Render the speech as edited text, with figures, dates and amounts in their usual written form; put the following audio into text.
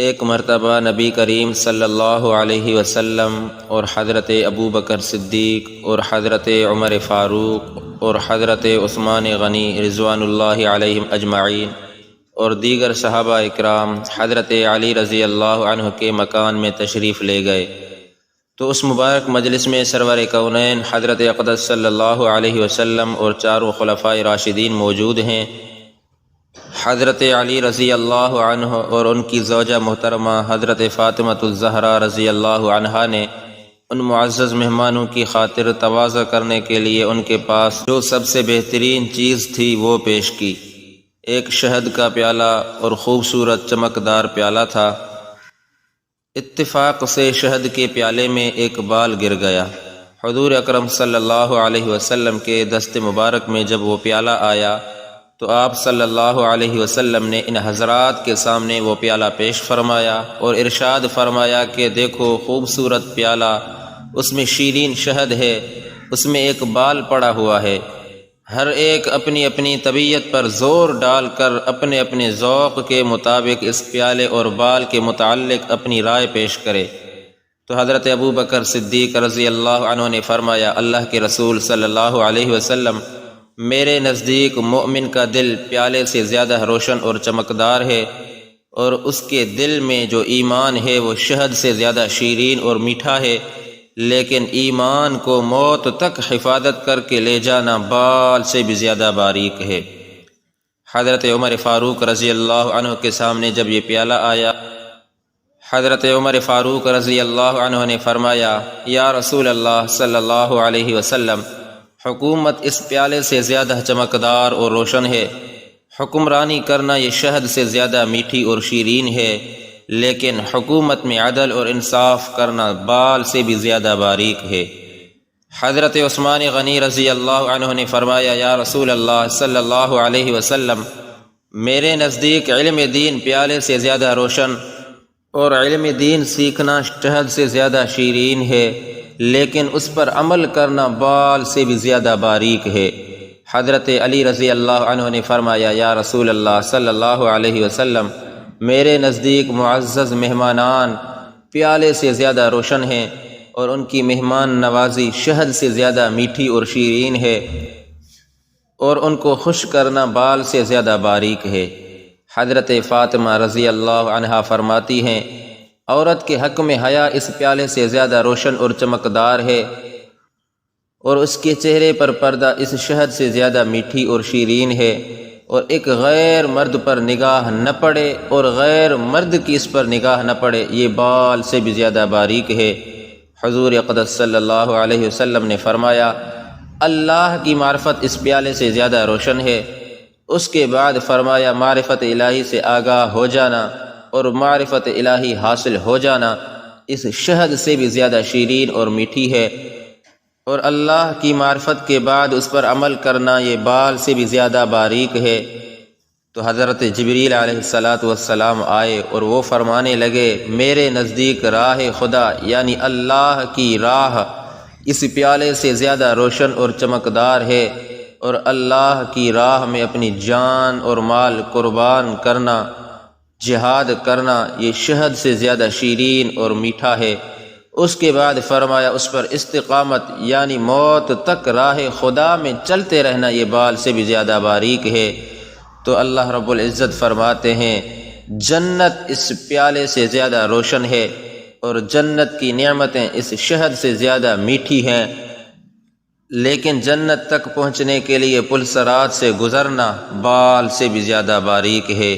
ایک مرتبہ نبی کریم صلی اللہ علیہ وسلم اور حضرت ابو بکر صدیق اور حضرت عمر فاروق اور حضرت عثمان غنی رضوان اللہ علیہم اجمعین اور دیگر صحابہ اکرام حضرت علی رضی اللہ عنہ کے مکان میں تشریف لے گئے تو اس مبارک مجلس میں سرور کونین حضرت اقدس صلی اللہ علیہ وسلم اور چاروں خلفائے راشدین موجود ہیں۔ حضرت علی رضی اللہ عنہ اور ان کی زوجہ محترمہ حضرت فاطمۃ الزہرا رضی اللہ عنہا نے ان معزز مہمانوں کی خاطر تواضع کرنے کے لیے ان کے پاس جو سب سے بہترین چیز تھی وہ پیش کی۔ ایک شہد کا پیالہ اور خوبصورت چمکدار پیالہ تھا۔ اتفاق سے شہد کے پیالے میں ایک بال گر گیا۔ حضور اکرم صلی اللہ علیہ وسلم کے دست مبارک میں جب وہ پیالہ آیا تو آپ صلی اللہ علیہ وسلم نے ان حضرات کے سامنے وہ پیالہ پیش فرمایا اور ارشاد فرمایا کہ دیکھو خوبصورت پیالہ، اس میں شیرین شہد ہے، اس میں ایک بال پڑا ہوا ہے۔ ہر ایک اپنی اپنی طبیعت پر زور ڈال کر اپنے اپنے ذوق کے مطابق اس پیالے اور بال کے متعلق اپنی رائے پیش کرے۔ تو حضرت ابو بکر صدیق رضی اللہ عنہ نے فرمایا، اللہ کے رسول صلی اللہ علیہ وسلم، میرے نزدیک مومن کا دل پیالے سے زیادہ روشن اور چمکدار ہے، اور اس کے دل میں جو ایمان ہے وہ شہد سے زیادہ شیرین اور میٹھا ہے، لیکن ایمان کو موت تک حفاظت کر کے لے جانا بال سے بھی زیادہ باریک ہے۔ حضرت عمر فاروق رضی اللہ عنہ کے سامنے جب یہ پیالہ آیا، حضرت عمر فاروق رضی اللہ عنہ نے فرمایا، یا رسول اللہ صلی اللہ علیہ وسلم، حکومت اس پیالے سے زیادہ چمکدار اور روشن ہے، حکمرانی کرنا یہ شہد سے زیادہ میٹھی اور شیرین ہے، لیکن حکومت میں عدل اور انصاف کرنا بال سے بھی زیادہ باریک ہے۔ حضرت عثمان غنی رضی اللہ عنہ نے فرمایا، یا رسول اللہ صلی اللہ علیہ وسلم، میرے نزدیک علم دین پیالے سے زیادہ روشن اور علم دین سیکھنا شہد سے زیادہ شیرین ہے، لیکن اس پر عمل کرنا بال سے بھی زیادہ باریک ہے۔ حضرت علی رضی اللہ عنہ نے فرمایا، یا رسول اللہ صلی اللہ علیہ وسلم، میرے نزدیک معزز مہمانان پیالے سے زیادہ روشن ہیں اور ان کی مہمان نوازی شہد سے زیادہ میٹھی اور شیرین ہے، اور ان کو خوش کرنا بال سے زیادہ باریک ہے۔ حضرت فاطمہ رضی اللہ عنہا فرماتی ہیں، عورت کے حق میں حیا اس پیالے سے زیادہ روشن اور چمکدار ہے، اور اس کے چہرے پر پردہ اس شہد سے زیادہ میٹھی اور شیرین ہے، اور ایک غیر مرد پر نگاہ نہ پڑے اور غیر مرد کی اس پر نگاہ نہ پڑے، یہ بال سے بھی زیادہ باریک ہے۔ حضور اقدس صلی اللہ علیہ وسلم نے فرمایا، اللہ کی معرفت اس پیالے سے زیادہ روشن ہے۔ اس کے بعد فرمایا، معرفت الہی سے آگاہ ہو جانا اور معرفت الہی حاصل ہو جانا اس شہد سے بھی زیادہ شیرین اور میٹھی ہے، اور اللہ کی معرفت کے بعد اس پر عمل کرنا یہ بال سے بھی زیادہ باریک ہے۔ تو حضرت جبریل علیہ السلام آئے اور وہ فرمانے لگے، میرے نزدیک راہ خدا یعنی اللہ کی راہ اس پیالے سے زیادہ روشن اور چمکدار ہے، اور اللہ کی راہ میں اپنی جان اور مال قربان کرنا، جہاد کرنا یہ شہد سے زیادہ شیرین اور میٹھا ہے۔ اس کے بعد فرمایا، اس پر استقامت یعنی موت تک راہ خدا میں چلتے رہنا یہ بال سے بھی زیادہ باریک ہے۔ تو اللہ رب العزت فرماتے ہیں، جنت اس پیالے سے زیادہ روشن ہے، اور جنت کی نعمتیں اس شہد سے زیادہ میٹھی ہیں، لیکن جنت تک پہنچنے کے لیے پل صراط سے گزرنا بال سے بھی زیادہ باریک ہے۔